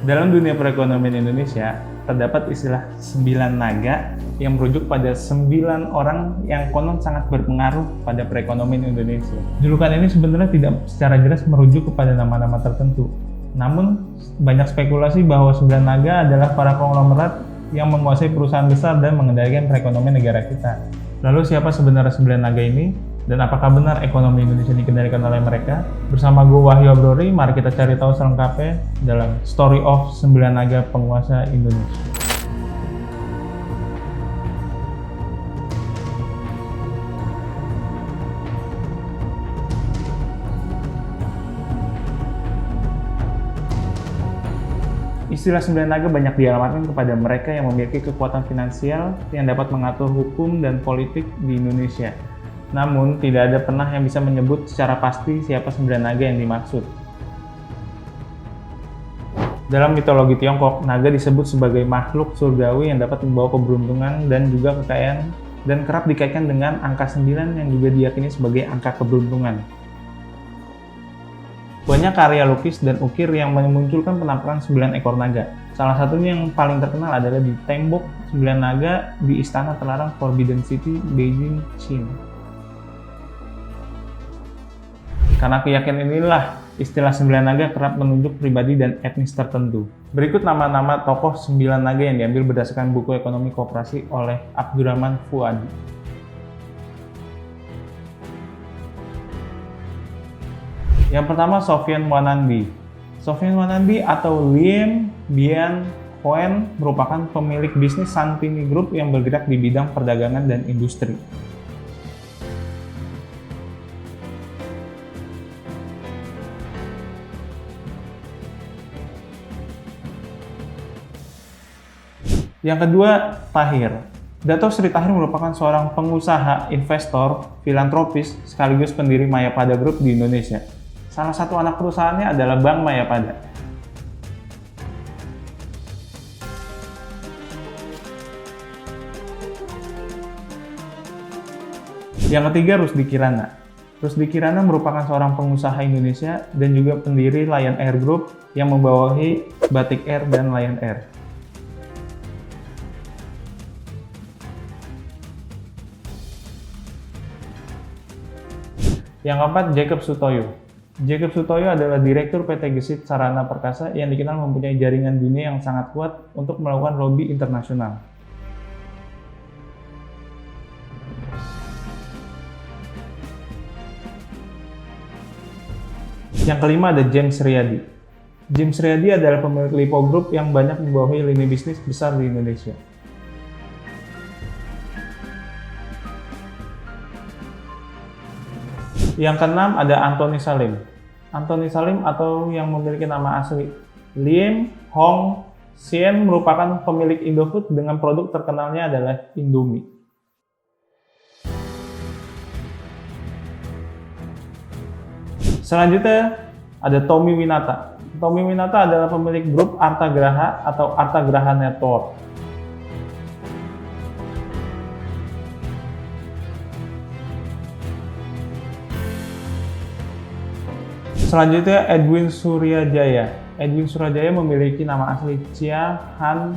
Dalam dunia perekonomian Indonesia, terdapat istilah 9 naga yang merujuk pada 9 orang yang konon sangat berpengaruh pada perekonomian Indonesia. Julukan ini sebenarnya tidak secara jelas merujuk kepada nama-nama tertentu. Namun, banyak spekulasi bahwa 9 naga adalah para konglomerat yang menguasai perusahaan besar dan mengendalikan perekonomian negara kita. Lalu siapa sebenarnya 9 naga ini? Dan apakah benar ekonomi Indonesia dikendalikan oleh mereka? Bersama gue Wahyu Abrori, mari kita cari tahu selengkapnya dalam Story of 9 Naga Penguasa Indonesia. Istilah 9 naga banyak dialamatkan kepada mereka yang memiliki kekuatan finansial yang dapat mengatur hukum dan politik di Indonesia. Namun, tidak ada pernah yang bisa menyebut secara pasti siapa 9 naga yang dimaksud. Dalam mitologi Tiongkok, naga disebut sebagai makhluk surgawi yang dapat membawa keberuntungan dan juga kekayaan, dan kerap dikaitkan dengan angka 9 yang juga diyakini sebagai angka keberuntungan. Banyak karya lukis dan ukir yang memunculkan penampakan 9 ekor naga. Salah satunya yang paling terkenal adalah di tembok 9 naga di Istana Terlarang Forbidden City, Beijing, China. Karena keyakinan inilah, istilah 9 naga kerap menunjuk pribadi dan etnis tertentu. Berikut nama-nama tokoh 9 naga yang diambil berdasarkan buku ekonomi koperasi oleh Abdurrahman Fuadi. Yang pertama, Sofyan Wanandi. Sofyan Wanandi atau Liem Bian Hoen merupakan pemilik bisnis Santini Group yang bergerak di bidang perdagangan dan industri. Yang kedua, Tahir. Dato Sri Tahir merupakan seorang pengusaha, investor, filantropis, sekaligus pendiri Mayapada Group di Indonesia. Salah satu anak perusahaannya adalah Bank Mayapada. Yang ketiga, Rusdi Kirana. Rusdi Kirana merupakan seorang pengusaha Indonesia dan juga pendiri Lion Air Group yang membawahi Batik Air dan Lion Air. Yang keempat, Jacob Sutoyo. Jacob Sutoyo adalah Direktur PT Gesit Sarana Perkasa yang dikenal mempunyai jaringan dunia yang sangat kuat untuk melakukan lobby internasional. Yang kelima ada James Riyadi. James Riyadi adalah pemilik Lipo Group yang banyak membawahi lini bisnis besar di Indonesia. Yang keenam ada Antoni Salim. Antoni Salim atau yang memiliki nama asli Lim Hong Sien merupakan pemilik Indofood dengan produk terkenalnya adalah Indomie. Selanjutnya ada Tommy Winata. Tommy Winata adalah pemilik grup Arta Graha atau Arta Graha Network. Selanjutnya Edwin Suryajaya. Edwin Suryajaya memiliki nama asli Chia Han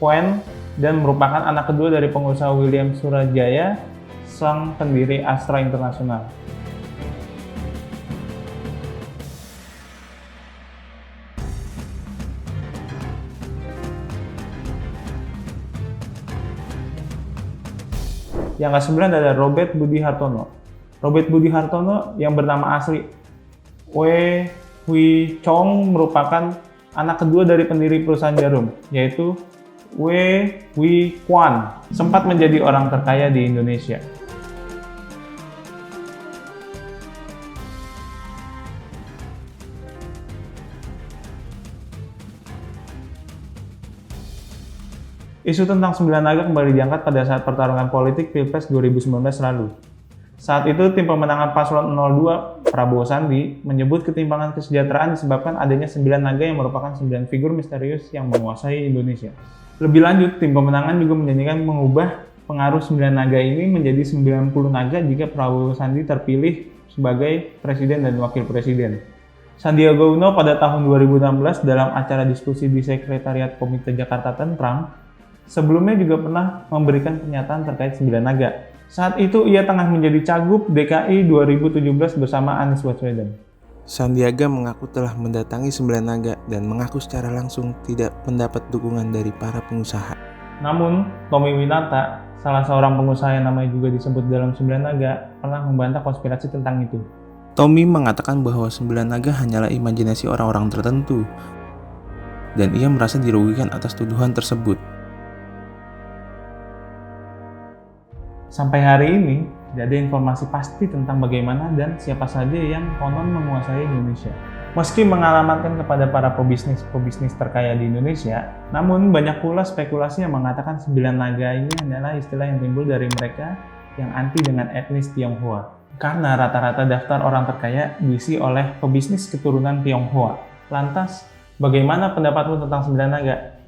Huen dan merupakan anak kedua dari pengusaha William Suryajaya, sang pendiri Astra International. Yang ke-9 adalah Robert Budi Hartono. Robert Budi Hartono yang bernama asli Wei Hui Chong merupakan anak kedua dari pendiri perusahaan jarum, yaitu Wei Hui Kwan, sempat menjadi orang terkaya di Indonesia. Isu tentang 9 naga kembali diangkat pada saat pertarungan politik Pilpres 2019 lalu. Saat itu, tim pemenangan paslon 02, Prabowo Sandi, menyebut ketimpangan kesejahteraan disebabkan adanya 9 naga yang merupakan 9 figur misterius yang menguasai Indonesia. Lebih lanjut, tim pemenangan juga menjanjikan mengubah pengaruh 9 naga ini menjadi 90 naga jika Prabowo Sandi terpilih sebagai presiden dan wakil presiden. Sandiaga Uno pada tahun 2016 dalam acara diskusi di Sekretariat Komite Jakarta Tentrang, sebelumnya juga pernah memberikan pernyataan terkait 9 naga. Saat itu ia tengah menjadi Cagup DKI 2017 bersama Anies Baswedan. Sandiaga mengaku telah mendatangi 9 naga dan mengaku secara langsung tidak mendapat dukungan dari para pengusaha. Namun, Tommy Winata, salah seorang pengusaha yang namanya juga disebut dalam 9 naga, pernah membantah konspirasi tentang itu. Tommy mengatakan bahwa 9 naga hanyalah imajinasi orang-orang tertentu, dan ia merasa dirugikan atas tuduhan tersebut. Sampai hari ini, tidak ada informasi pasti tentang bagaimana dan siapa saja yang konon menguasai Indonesia. Meski mengalamatkan kepada para pebisnis terkaya di Indonesia, namun banyak pula spekulasi yang mengatakan 9 naga ini hanyalah istilah yang timbul dari mereka yang anti dengan etnis Tionghoa. Karena rata-rata daftar orang terkaya diisi oleh pebisnis keturunan Tionghoa. Lantas, bagaimana pendapatmu tentang 9 naga?